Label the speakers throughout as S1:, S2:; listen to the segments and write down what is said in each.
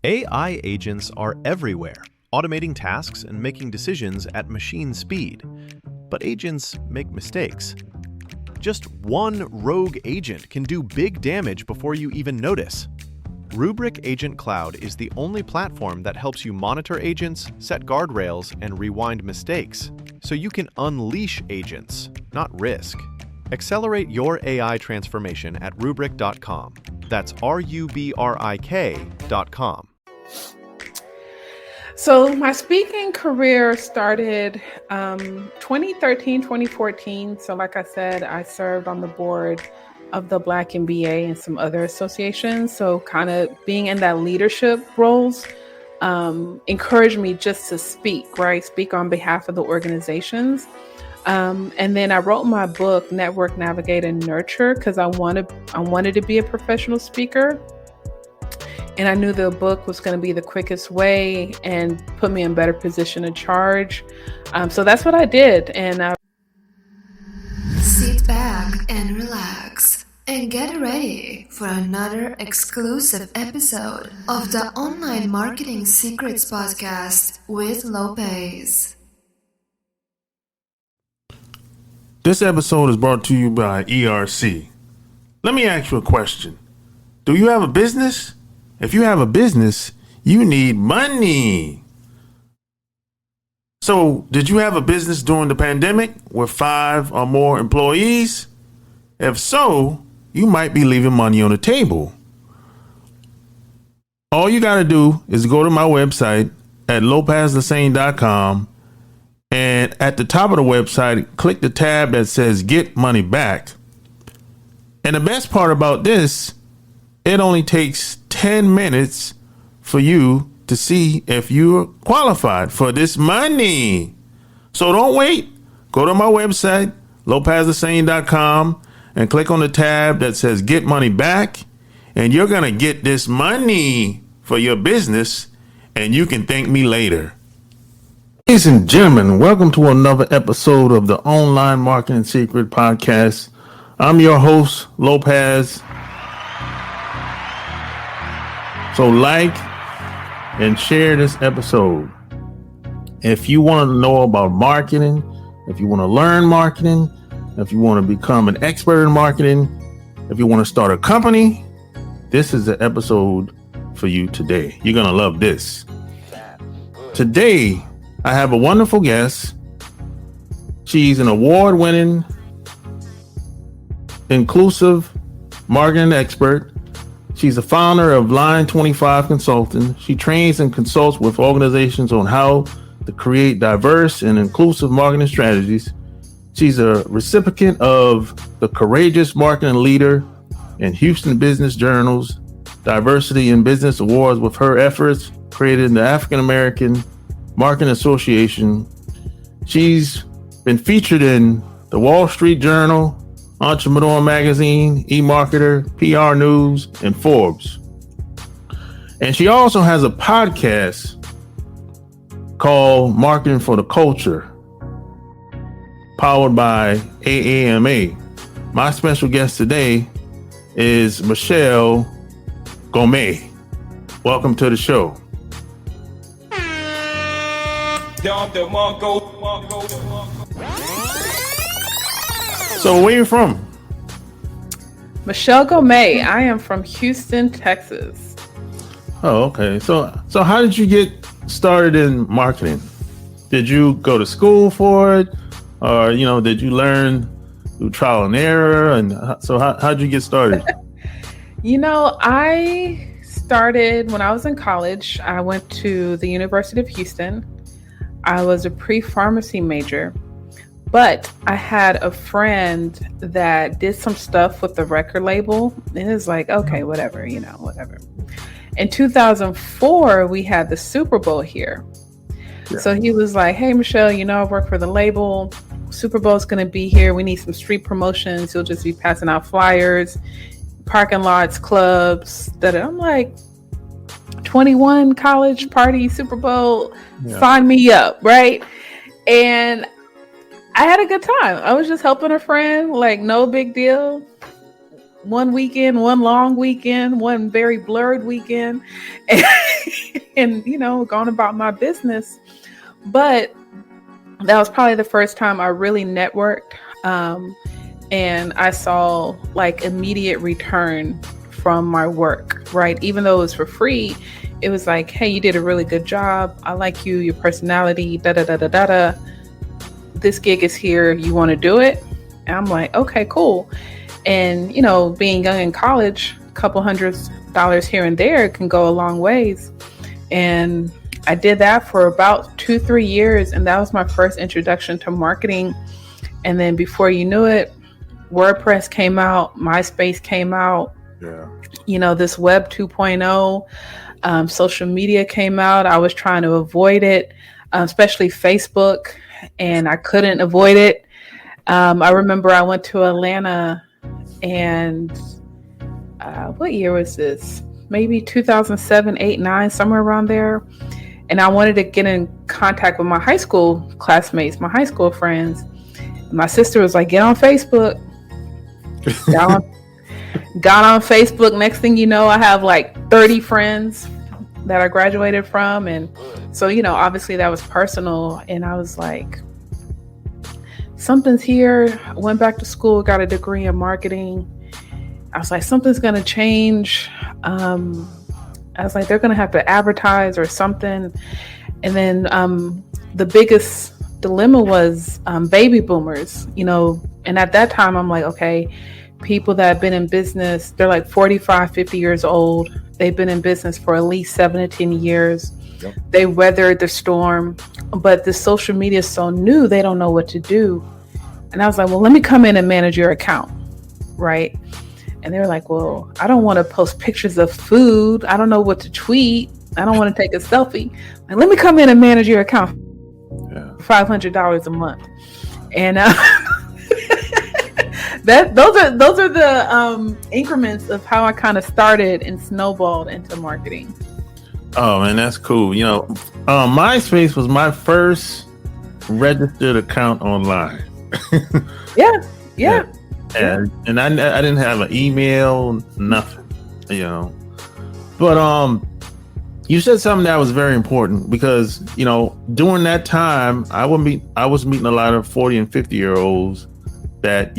S1: AI agents are everywhere, automating tasks and making decisions at machine speed. But agents make mistakes. Just one rogue agent can do big damage before you even notice. Rubrik Agent Cloud is the only platform that helps you monitor agents, set guardrails, and rewind mistakes, so you can unleash agents, not risk. Accelerate your AI transformation at Rubrik.com. That's RUBRIK.com.
S2: So my speaking career started 2013, 2014. So like I said, I served on the board of the Black MBA and some other associations. So kind of being in that leadership roles encouraged me just to speak, right? Speak on behalf of the organizations. And then I wrote my book, Network, Navigate, and Nurture, because I wanted to be a professional speaker. And I knew the book was going to be the quickest way and put me in better position to charge. So that's what I did. And
S3: sit back and relax and get ready for another exclusive episode of the Online Marketing Secrets Podcast with Lopez.
S4: This episode is brought to you by ERC. Let me ask you a question. Do you have a business? If you have a business, you need money. So, did you have a business during the pandemic with 5 or more employees? If so, you might be leaving money on the table. All you got to do is go to my website at lopezlasane.com, and at the top of the website, click the tab that says Get Money Back. And the best part about this, it only takes 10 minutes for you to see if you're qualified for this money. So don't wait. Go to my website, lopezlasane.com, and click on the tab that says Get Money Back. And you're going to get this money for your business, and you can thank me later. Ladies and gentlemen, welcome to another episode of the Online Marketing Secret Podcast. I'm your host, Lopez. So like and share this episode. If you want to know about marketing, if you want to learn marketing, if you want to become an expert in marketing, if you want to start a company, this is the episode for you today. You're going to love this. Today, I have a wonderful guest. She's an award-winning, inclusive marketing expert. She's the founder of Line 25 Consulting. She trains and consults with organizations on how to create diverse and inclusive marketing strategies. She's a recipient of the Courageous Marketing Leader and Houston Business Journal's Diversity in Business Awards with her efforts created the African-American Marketing Association. She's been featured in the Wall Street Journal, Entrepreneur Magazine, eMarketer, PR News, and Forbes. And she also has a podcast called Marketing for the Culture, powered by AAMA. My special guest today is Michelle Gomez. Welcome to the show. So where you from?
S2: Michelle Gomez. I am from Houston, Texas.
S4: Oh, okay. So how did you get started in marketing? Did you go to school for it? Or, did you learn through trial and error? And so how did you get started?
S2: I started when I was in college. I went to the University of Houston. I was a pre-pharmacy major. But I had a friend that did some stuff with the record label. And it was like, okay, whatever. In 2004, we had the Super Bowl here. Yeah. So he was like, hey, Michelle, I work for the label. Super Bowl's going to be here. We need some street promotions. You'll just be passing out flyers, parking lots, clubs. I'm like, 21, college, party, Super Bowl, sign me up, right? And I had a good time. I was just helping a friend, like no big deal. One weekend, one long weekend, one very blurred weekend. and, going about my business. But that was probably the first time I really networked. And I saw like immediate return from my work, right? Even though it was for free, it was like, hey, you did a really good job. I like you, your personality, da da da da da da. This gig is here. You want to do it? And I'm like, okay, cool. And, being young in college, a couple $100s here and there can go a long ways. And I did that for about 2-3 years. And that was my first introduction to marketing. And then before you knew it, WordPress came out, MySpace came out, this Web 2.0, social media came out. I was trying to avoid it, especially Facebook, and I couldn't avoid it. I remember I went to Atlanta, and what year was this? Maybe 2007, 8, 9, somewhere around there. And I wanted to get in contact with my high school classmates, my high school friends. And my sister was like, get on Facebook. Got on Facebook. Next thing you know, I have like 30 friends that I graduated from. And so, obviously that was personal. And I was like, something's here. I went back to school, got a degree in marketing. I was like, something's going to change. I was like, they're going to have to advertise or something. And then the biggest dilemma was baby boomers, and at that time I'm like, okay, people that have been in business, they're like 45, 50 years old. They've been in business for at least 7 to 10 years. Yep. They weathered the storm, but the social media is so new, they don't know what to do. And I was like, well, let me come in and manage your account, right? And they were like, well, I don't want to post pictures of food. I don't know what to tweet. I don't want to take a selfie. Like, let me come in and manage your account. $500 a month. And those are the increments of how I kind of started and snowballed into marketing.
S4: Oh man, that's cool. MySpace was my first registered account online. Yeah. And I didn't have an email, nothing, But you said something that was very important because, during that time, I was meeting a lot of 40 and 50-year-olds that,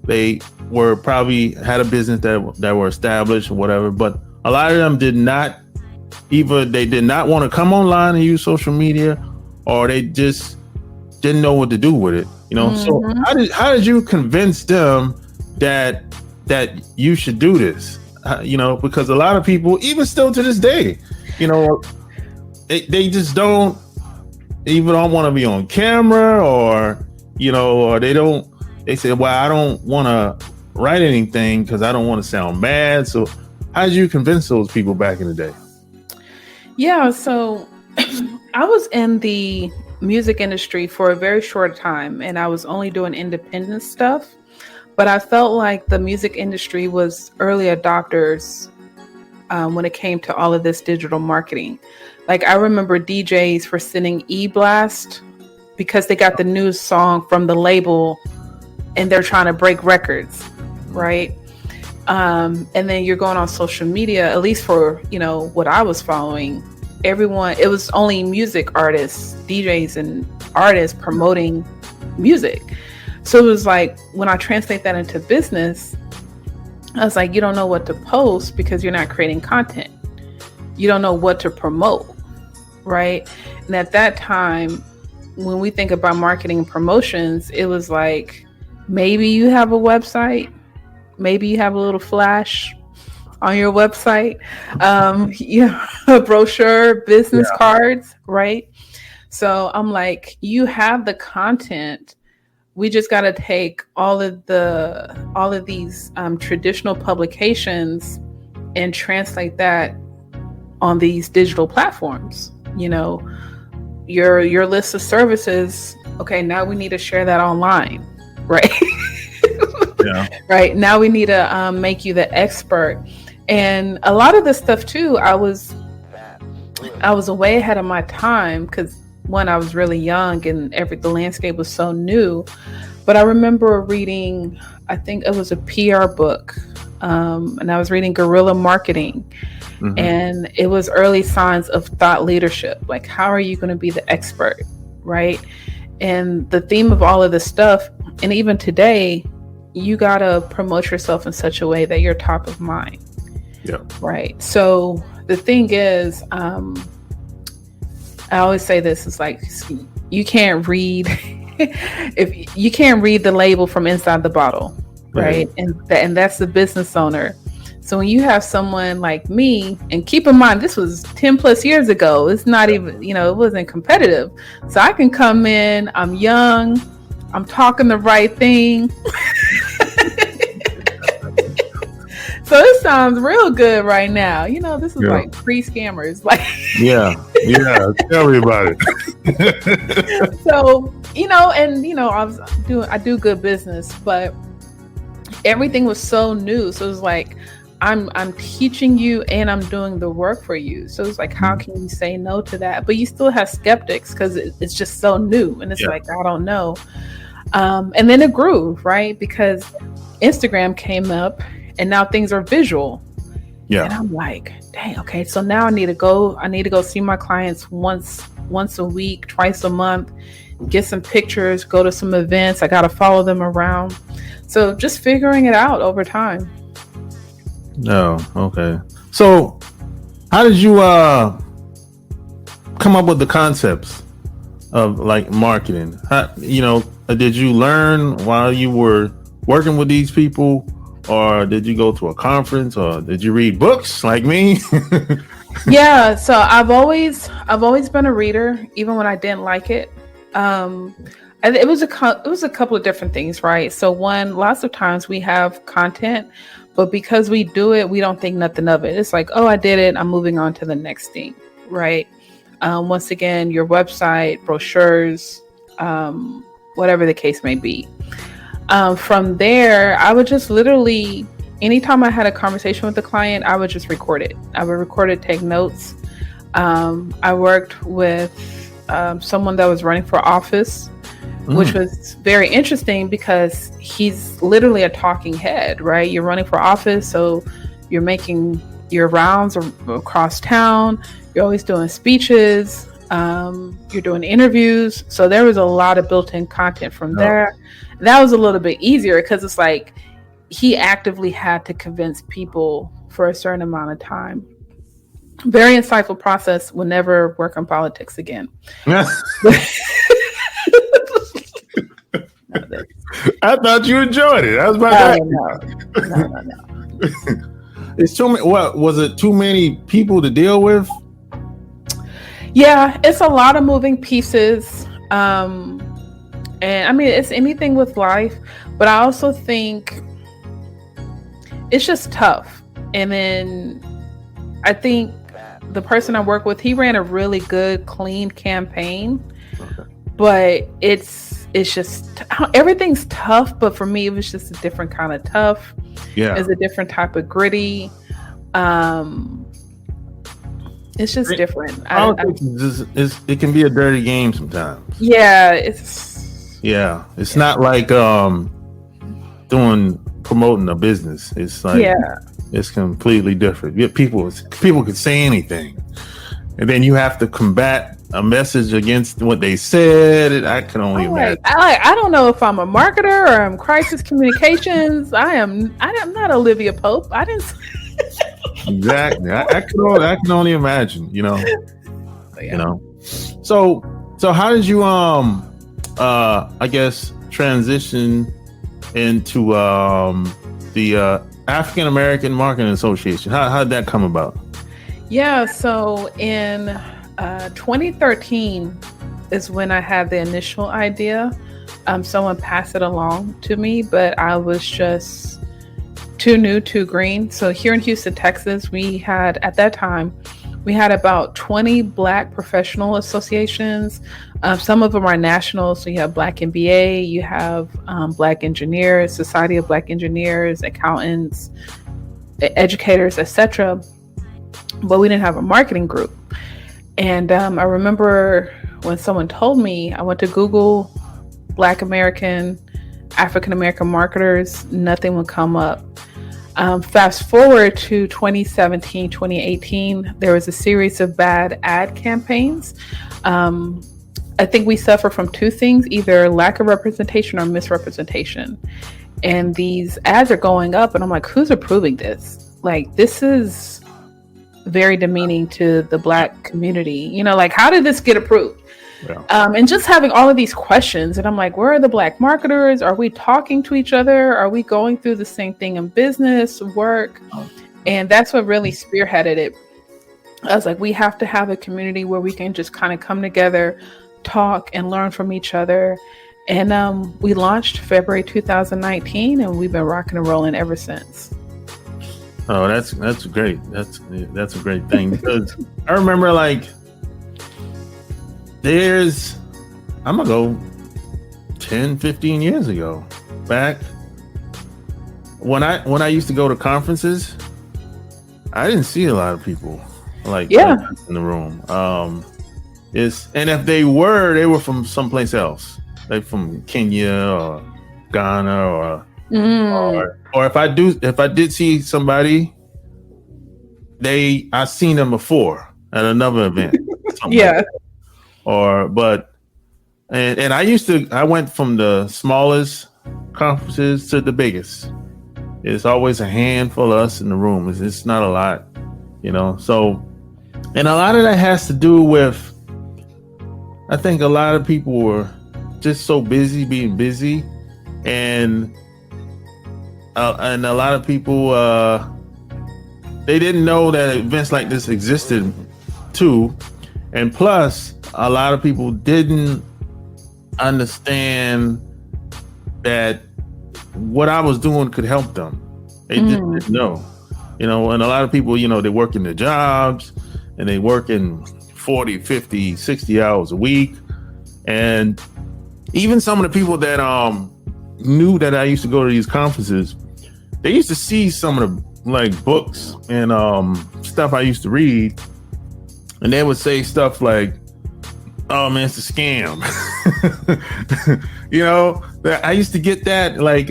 S4: they were probably had a business that were established or whatever, but a lot of them did not want to come online and use social media, or they just didn't know what to do with it. So how did you convince them that you should do this? Because a lot of people, even still to this day, they just don't want to be on camera, or they say, well, I don't want to write anything because I don't want to sound bad. So how did you convince those people back in the day?
S2: Yeah, so I was in the music industry for a very short time, and I was only doing independent stuff. But I felt like the music industry was early adopters when it came to all of this digital marketing. Like, I remember DJs were sending e-blast because they got the new song from the label and they're trying to break records, right? And then you're going on social media, at least for, what I was following, it was only music artists, DJs and artists promoting music. So it was like, when I translate that into business, I was like, you don't know what to post because you're not creating content. You don't know what to promote, right? And at that time, when we think about marketing and promotions, it was like, maybe you have a website, maybe you have a little flash on your website, a brochure, business cards, right? So I'm like, you have the content. We just got to take all of these traditional publications and translate that on these digital platforms. Your list of services. Okay, now we need to share that online, right? Yeah. Right. Now we need to make you the expert. And a lot of this stuff too, I was way ahead of my time because, one, I was really young and the landscape was so new. But I remember reading, I think it was a PR book and I was reading Guerrilla Marketing.
S4: Mhm.
S2: And it was early signs of thought leadership. Like, how are you going to be the expert, right? And the theme of all of this stuff, and even today, you got to promote yourself in such a way that you're top of mind.
S4: Yeah.
S2: Right. So the thing is, I always say this, is like, you can't read, if you can't read the label from inside the bottle, right? And that's the business owner. So when you have someone like me, and keep in mind, this was 10 plus years ago, it's not even, it wasn't competitive. So I can come in, I'm young, I'm talking the right thing. So it sounds real good right now. This is like pre-scammers. Like,
S4: yeah, tell me about it.
S2: So, I do good business, but everything was so new. So it was like, I'm teaching you and I'm doing the work for you. So it's like, how can you say no to that? But you still have skeptics because it's just so new. And it's like, I don't know. And then it grew, right? Because Instagram came up and now things are visual. Yeah. And I'm like, dang, okay. So now I need to go see my clients once a week, twice a month, get some pictures, go to some events. I got to follow them around. So just figuring it out over time.
S4: Oh, okay. So how did you come up with the concepts of like marketing? Did you learn while you were working with these people, or did you go to a conference, or did you read books like me?
S2: Yeah, so I've always been a reader, even when I didn't like it. It was a couple of different things, right? So one, lots of times we have content, but because we do it, we don't think nothing of it. It's like, oh, I did it, I'm moving on to the next thing, right? Once again, your website, brochures, whatever the case may be. From there, I would just literally, anytime I had a conversation with the client, I would just record it. I would record it, take notes. I worked with someone that was running for office, which was very interesting because he's literally a talking head, right? You're running for office, so you're making your rounds across town. You're always doing speeches. You're doing interviews. So there was a lot of built-in content from there. That was a little bit easier because it's like he actively had to convince people for a certain amount of time. Very insightful process. Will never work on politics again.
S4: I thought you enjoyed it. I was about
S2: No.
S4: It's too many. What was it? Too many people to deal with?
S2: Yeah, it's a lot of moving pieces. And I mean, it's anything with life, but I also think it's just tough. And then I think the person I work with, he ran a really good, clean campaign, but it's just, everything's tough. But for me, it was just a different kind of tough.
S4: Yeah.
S2: It's a different type of gritty. It's just different.
S4: It can be a dirty game sometimes.
S2: Yeah.
S4: It's not like promoting a business. It's like, it's completely different. People can say anything, and then you have to combat a message against what they said. I can only imagine.
S2: I don't know if I'm a marketer or I'm crisis communications. I'm not Olivia Pope. I didn't.
S4: Exactly. I can only imagine. So how did you I guess transition into the African-American Marketing Association? How did that come about?
S2: Yeah, so in 2013 is when I had the initial idea. Someone passed it along to me, but I was just too new, too green. So here in Houston, Texas, at that time, we had about 20 Black professional associations. Some of them are national. So you have Black MBA, you have Black Engineers, Society of Black Engineers, accountants, educators, etc. But we didn't have a marketing group. And I remember when someone told me, I went to Google Black American, African-American marketers, nothing would come up. Fast forward to 2017, 2018, there was a series of bad ad campaigns. I think we suffer from two things, either lack of representation or misrepresentation. And these ads are going up, and I'm like, who's approving this? Like, this is very demeaning to the Black community. Like, how did this get approved?
S4: Yeah.
S2: And just having all of these questions, and I'm like, where are the Black marketers? Are we talking to each other? Are we going through the same thing in business, work? And that's what really spearheaded it. I was like, we have to have a community where we can just kind of come together, talk, and learn from each other. And we launched February 2019, and we've been rocking and rolling ever since.
S4: Oh, that's great. That's a great thing, because I remember, like, I'm gonna go 10, 15 years ago, back when I used to go to conferences, I didn't see a lot of people like in the room. And if they were from someplace else, like from Kenya or Ghana or if I did see somebody, I seen them before at another event.
S2: Yeah.
S4: And I went from the smallest conferences to the biggest. It's always a handful of us in the room. It's not a lot, So, and a lot of that has to do with, I think a lot of people were just so busy being busy, and a lot of people they didn't know that events like this existed too, and plus a lot of people didn't understand that what I was doing could help them. They didn't know, and a lot of people, they work in their jobs and they work in 40, 50, 60 hours a week. And even some of the people that knew that I used to go to these conferences, they used to see some of the like books and stuff I used to read, and they would say stuff like, "Oh man, it's a scam." I used to get that like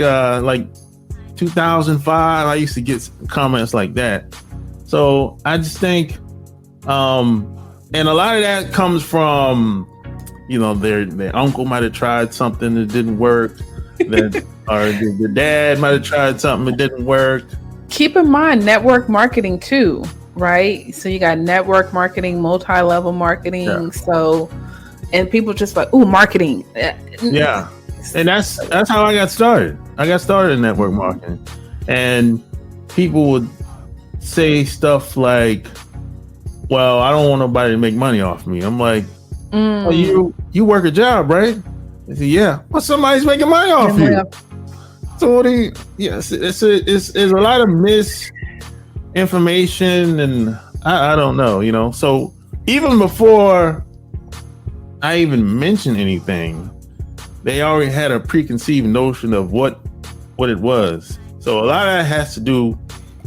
S4: 2005. I used to get comments like that. So I just think, and a lot of that comes from, their uncle might have tried something that didn't work, or the dad might have tried something that didn't work.
S2: Keep in mind network marketing too, right? So you got network marketing, multi-level marketing. Yeah. So, and people just like, ooh, marketing.
S4: Yeah. And that's how I got started. I got started in network marketing, and people would say stuff like, well, I don't want nobody to make money off me. I'm like, well, you work a job, right? They say, yeah. Well, somebody's making money off you. So it's a lot of misinformation, and I don't know, So even before I even mentioned anything, they already had a preconceived notion of what it was. So a lot of that has to do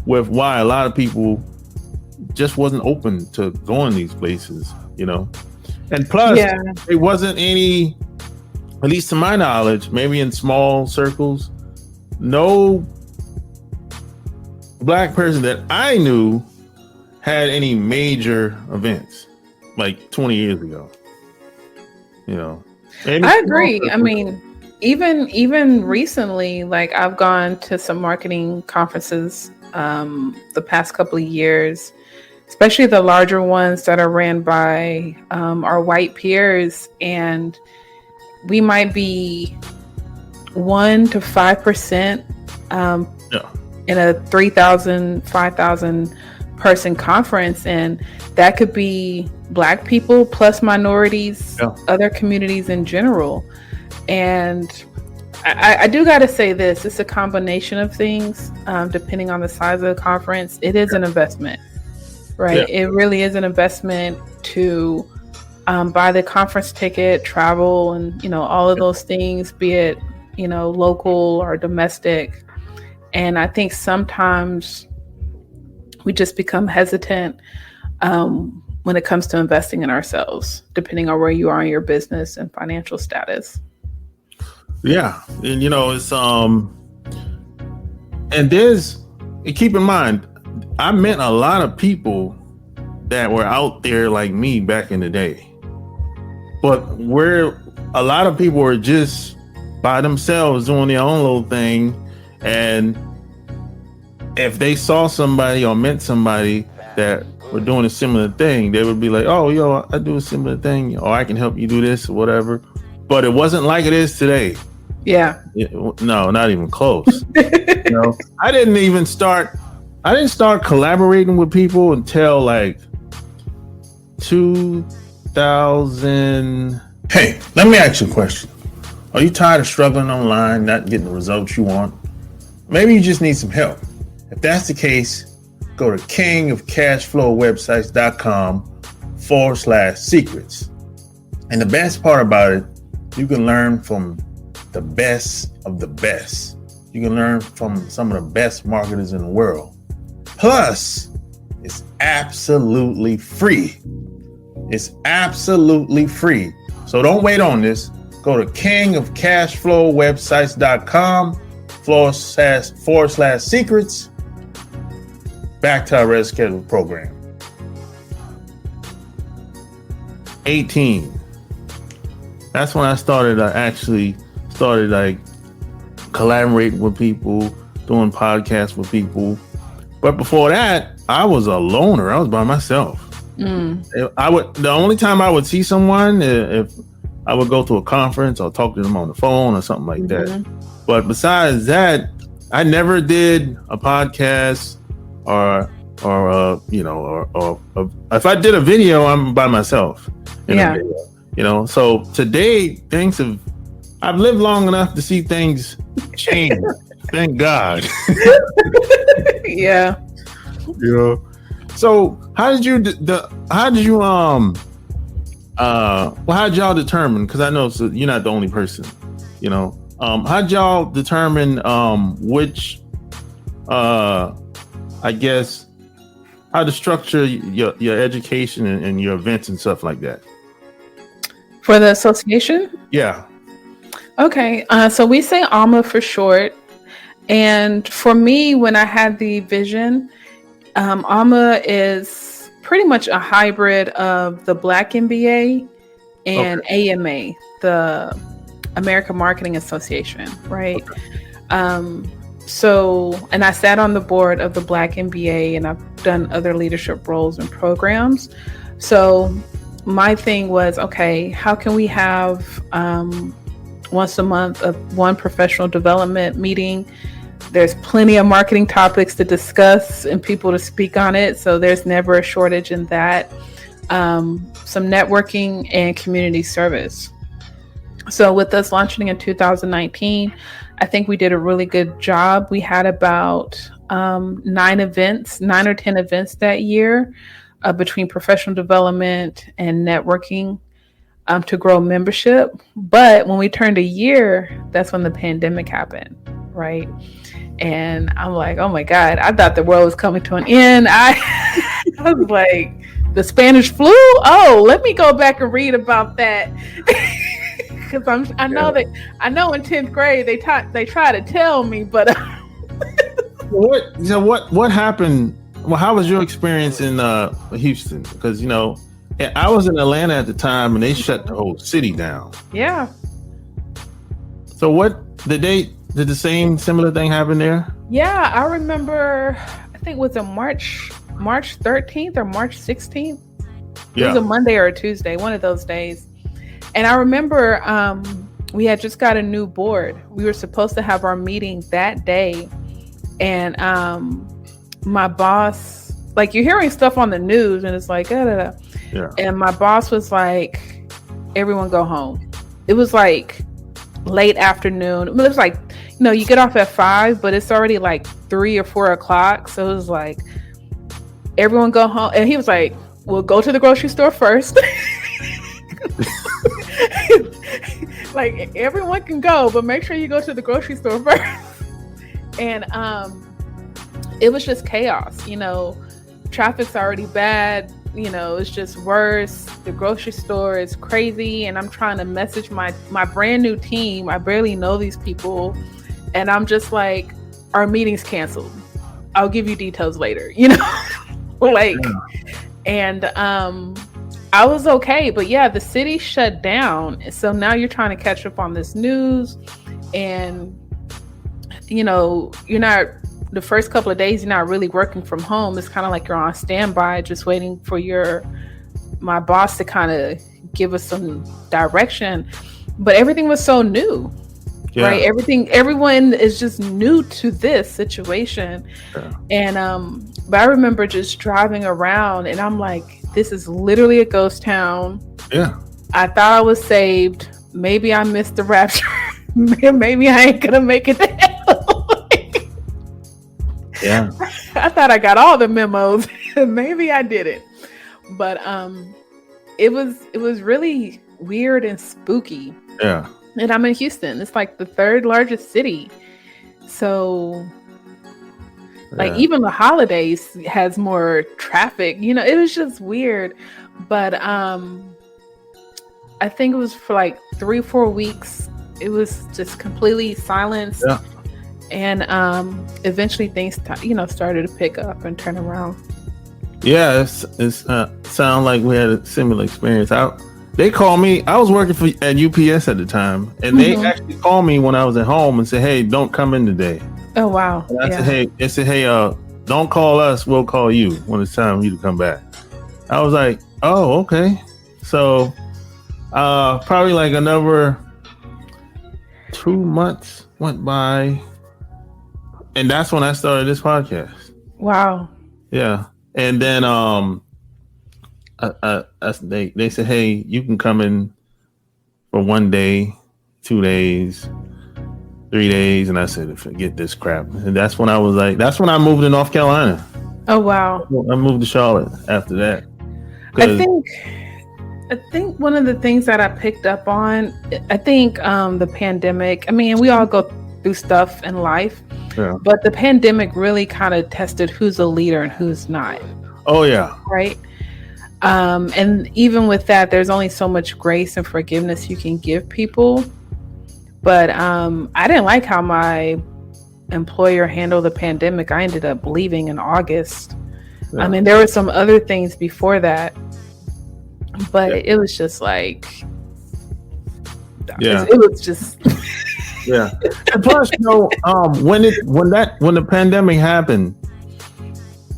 S4: with why a lot of people just wasn't open to going these places, And plus, it wasn't any, at least to my knowledge, maybe in small circles, no Black person that I knew had any major events like 20 years ago.
S2: I agree. I mean, even recently, like I've gone to some marketing conferences the past couple of years, especially the larger ones that are ran by our white peers, and we might be 1 to 5% in a 3,000, 5,000 person conference, and that could be Black people plus minorities, other communities in general. And I do got to say this, it's a combination of things, depending on the size of the conference. It is an investment, right? It really is an investment to buy the conference ticket, travel, and all of those things, be it local or domestic. And I think sometimes we just become hesitant when it comes to investing in ourselves, depending on where you are in your business and financial status. Yeah.
S4: And it's and there's keep in mind, I met a lot of people that were out there like me back in the day. But where a lot of people were just by themselves doing their own little thing. And if they saw somebody or met somebody that were doing a similar thing, they would be like, oh, yo, I do a similar thing, or I can help you do this or whatever. But it wasn't like it is today.
S2: Yeah.
S4: No, not even close. I didn't start collaborating with people until like 2000. Hey, let me ask you a question. Are you tired of struggling online, not getting the results you want? Maybe you just need some help. If that's the case, go to kingofcashflowwebsites.com/secrets. And the best part about it, you can learn from the best of the best. You can learn from some of the best marketers in the world. Plus, it's absolutely free. It's absolutely free. So don't wait on this. Go to kingofcashflowwebsites.com/secrets. Back to our red schedule program. 18. That's when I started. I actually started like collaborating with people, doing podcasts with people. But before that, I was a loner. I was by myself. The only time I would see someone if I would go to a conference or talk to them on the phone or something like that. But besides that, I never did a podcast or if I did a video, I'm by myself. So today I've lived long enough to see things change. Thank God.
S2: Yeah.
S4: So how did y'all determine? Because I know you're not the only person. How did y'all determine which I guess how to structure your education and your events and stuff like that?
S2: For the association?
S4: Yeah.
S2: Okay. So we say AAMA for short. And for me, when I had the vision, AAMA is pretty much a hybrid of the Black MBA and AAMA, the American Marketing Association, right? Okay. And I sat on the board of the Black MBA, and I've done other leadership roles and programs. So my thing was, okay, how can we have once a month one professional development meeting? There's plenty of marketing topics to discuss and people to speak on it. So there's never a shortage in that. Some networking and community service. So with us launching in 2019, I think we did a really good job. We had about 9 or 10 events that year between professional development and networking to grow membership. But when we turned a year, that's when the pandemic happened, right? And I'm like, oh my God, I thought the world was coming to an end. I was like, the Spanish flu? Oh, let me go back and read about that. Because I know in 10th grade they try to tell me, but
S4: what happened? Well, how was your experience in Houston? Because I was in Atlanta at the time, and they shut the whole city down.
S2: Yeah.
S4: So did the similar thing happen there?
S2: Yeah, I remember. I think it was a March 13th or March 16th. Yeah. It was a Monday or a Tuesday, one of those days. And I remember we had just got a new board. We were supposed to have our meeting that day. And my boss, like, you're hearing stuff on the news and it's like, Yeah. And my boss was like, everyone go home. It was like late afternoon. It was like, you get off at 5, but it's already like 3 or 4 o'clock. So it was like, everyone go home. And he was like, we'll go to the grocery store first. Like, everyone can go, but make sure you go to the grocery store first. And it was just chaos. Traffic's already bad. It's just worse. The grocery store is crazy, and I'm trying to message my brand new team. I barely know these people, and I'm just like, our meeting's canceled. I'll give you details later, you know. Like, and I was okay, but yeah, the city shut down. So now you're trying to catch up on this news, and you know, you're not, the first couple of days you're not really working from home. It's kind of like you're on standby, just waiting for my boss to kind of give us some direction. But everything was so new. Yeah. Right. Everyone is just new to this situation. Yeah. And but I remember just driving around and I'm like, this is literally a ghost town.
S4: Yeah.
S2: I thought I was saved. Maybe I missed the rapture. Maybe I ain't gonna make it to hell.
S4: Yeah.
S2: I thought I got all the memos. Maybe I didn't. But it was really weird and spooky.
S4: Yeah.
S2: And I'm in Houston. It's like the third largest city. So like even the holidays has more traffic. You know, it was just weird. But I think it was for like 3-4 weeks. It was just completely silence.
S4: Yeah.
S2: And eventually things started to pick up and turn around.
S4: Yeah, it's sound like we had a similar experience. They called me. I was working at UPS at the time, and they actually called me when I was at home and said, "Hey, don't come in today."
S2: Oh wow!
S4: And I said, "Hey, don't call us. We'll call you when it's time for you to come back." I was like, "Oh, okay." So, probably like another 2 months went by, and that's when I started this podcast.
S2: Wow.
S4: Yeah, and then they said, "Hey, you can come in for 1 day, 2 days, 3 days," and I said, "Forget this crap." And that's when I moved to North Carolina.
S2: Oh wow!
S4: I moved to Charlotte after that.
S2: I think one of the things that I picked up on, the pandemic. I mean, we all go through stuff in life, but the pandemic really kind of tested who's a leader and who's not.
S4: Oh yeah,
S2: right. And even with that, there's only so much grace and forgiveness you can give people. But I didn't like how my employer handled the pandemic. I ended up leaving in August. Yeah. I mean, there were some other things before that, but it was just like, it was just.
S4: Yeah. And plus, when the pandemic happened,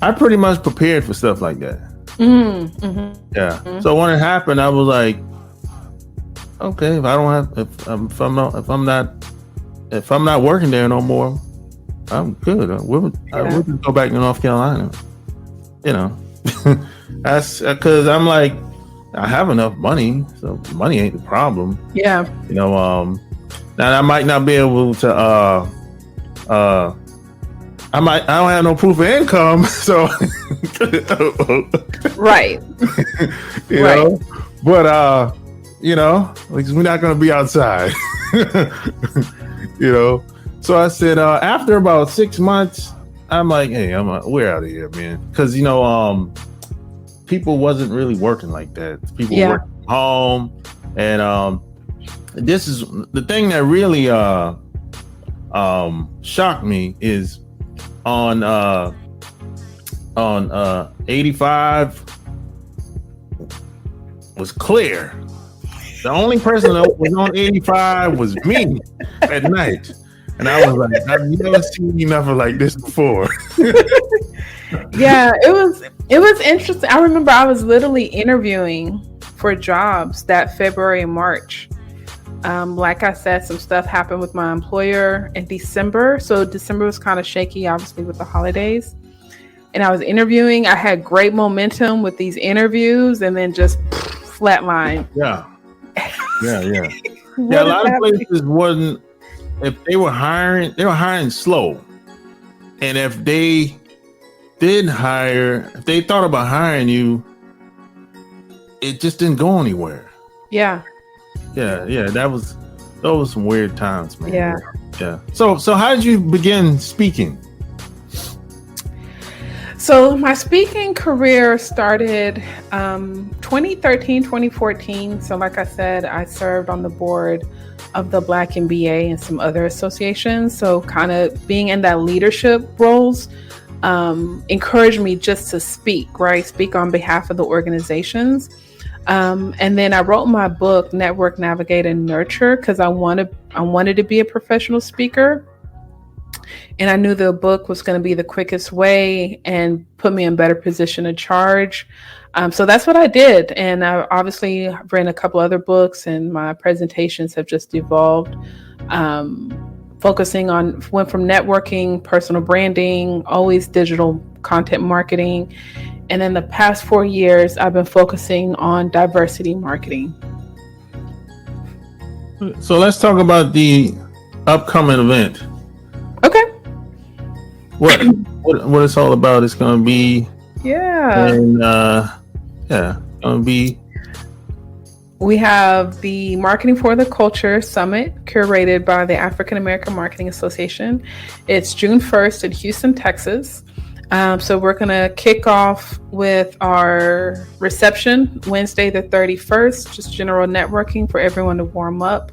S4: I pretty much prepared for stuff like that.
S2: Mm-hmm.
S4: Yeah. Mm-hmm. So when it happened, I was like, okay, if I'm not working there no more, I'm good. We can go back to North Carolina. You know, that's because I'm like, I have enough money, so money ain't the problem.
S2: Yeah.
S4: You know, now I might not be able to. I don't have no proof of income, so
S2: right.
S4: you know, but you know, like we're not gonna be outside. You know, so I said after about 6 months, I'm like, hey, we're out of here, man, because you know, people wasn't really working like that. People working from home, and this is the thing that really shocked me is on 85 was clear. The only person that was on 85 was me at night, and I was like, I've never seen nothing like this before.
S2: Yeah, it was interesting. I remember I was literally interviewing for jobs that February and March. Like I said, some stuff happened with my employer in December. So December was kind of shaky, obviously, with the holidays. And I was interviewing. I had great momentum with these interviews and then just flatline.
S4: Yeah. Yeah. A lot of places wasn't, if they were hiring slow. And if they did hire, if they thought about hiring you, it just didn't go anywhere.
S2: Yeah.
S4: Yeah, those were some weird times, man.
S2: Yeah.
S4: So how did you begin speaking?
S2: So my speaking career started 2013, 2014. So like I said, I served on the board of the Black MBA and some other associations. So kind of being in that leadership roles. encouraged me just to speak, right? Speak on behalf of the organizations. And then I wrote my book, Network, Navigate, and Nurture, because I wanted to be a professional speaker. And I knew the book was going to be the quickest way and put me in better position to charge. So that's what I did. And I obviously written a couple other books, and my presentations have just evolved. Went from networking, personal branding, always digital content marketing. And in the past 4 years, I've been focusing on diversity marketing.
S4: So let's talk about the upcoming event.
S2: Okay.
S4: What it's all about? It's going to be
S2: We have the Marketing for the Culture Summit, curated by the African-American Marketing Association. It's June 1st in Houston, Texas. So we're going to kick off with our reception Wednesday the 31st, just general networking for everyone to warm up.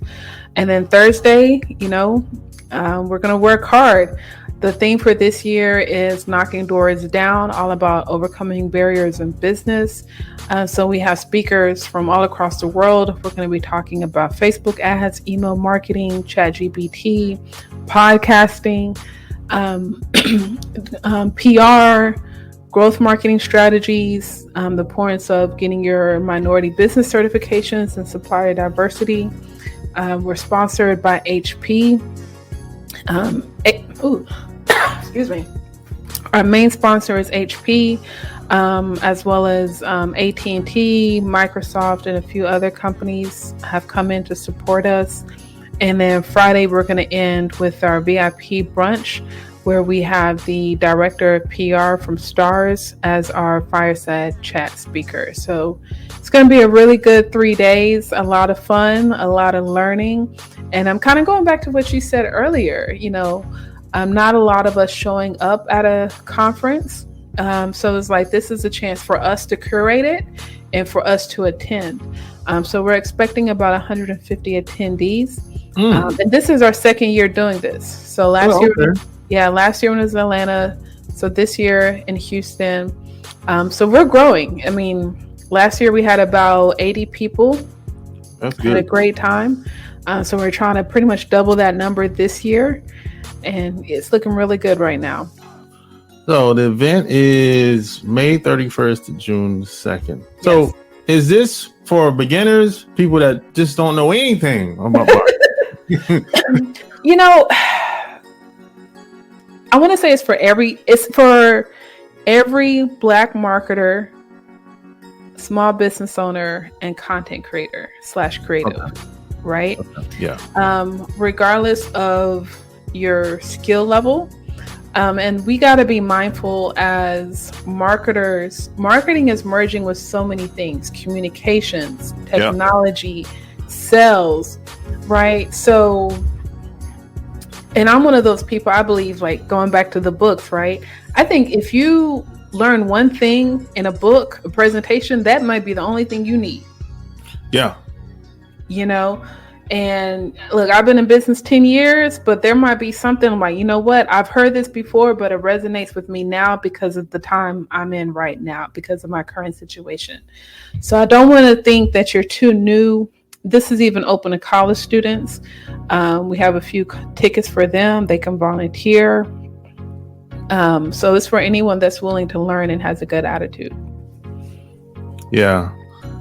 S2: And then Thursday, we're going to work hard. The theme for this year is knocking doors down, all about overcoming barriers in business. So we have speakers from all across the world. We're going to be talking about Facebook ads, email marketing, ChatGPT, podcasting, PR, growth marketing strategies, the importance of getting your minority business certifications and supplier diversity. We're sponsored by HP. Excuse me. Our main sponsor is HP, as well as AT&T, Microsoft, and a few other companies have come in to support us. And then Friday, we're going to end with our VIP brunch, where we have the director of PR from Stars as our fireside chat speaker. So it's going to be a really good 3 days, a lot of fun, a lot of learning. And I'm kind of going back to what you said earlier, not a lot of us showing up at a conference. So it's like, this is a chance for us to curate it and for us to attend. So we're expecting about 150 attendees. And this is our second year doing this. So last year when it was in Atlanta. So this year in Houston. So we're growing. I mean, last year we had about 80 people.
S4: That's good.
S2: Had a great time. So we're trying to pretty much double that number this year. And it's looking really good right now.
S4: So the event is May 31st to June 2nd. So yes. Is this for beginners, people that just don't know anything about marketing?
S2: I want to say it's for every Black marketer, small business owner, and content creator / creative, okay. Right?
S4: Okay. Yeah.
S2: Regardless of your skill level. And we got to be mindful as marketers. Marketing is merging with so many things: communications, technology, sales, right? So, and I'm one of those people, I believe, like going back to the books, right? I think if you learn one thing in a book, a presentation, that might be the only thing you need.
S4: Yeah.
S2: And look, I've been in business 10 years, but there might be something like, you know what? I've heard this before, but it resonates with me now because of the time I'm in right now, because of my current situation. So I don't want to think that you're too new. This is even open to college students. We have a few tickets for them. They can volunteer. So it's for anyone that's willing to learn and has a good attitude.
S4: Yeah.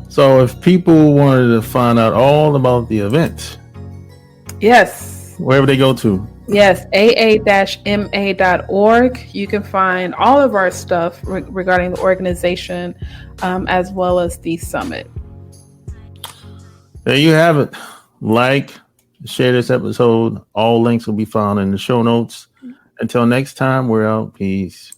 S4: So if people wanted to find out all about the event,
S2: yes,
S4: wherever they go to,
S2: yes, aa-ma.org. You can find all of our stuff regarding the organization, as well as the summit.
S4: There you have it. Like, share this episode. All links will be found in the show notes. Until next time, we're out. Peace.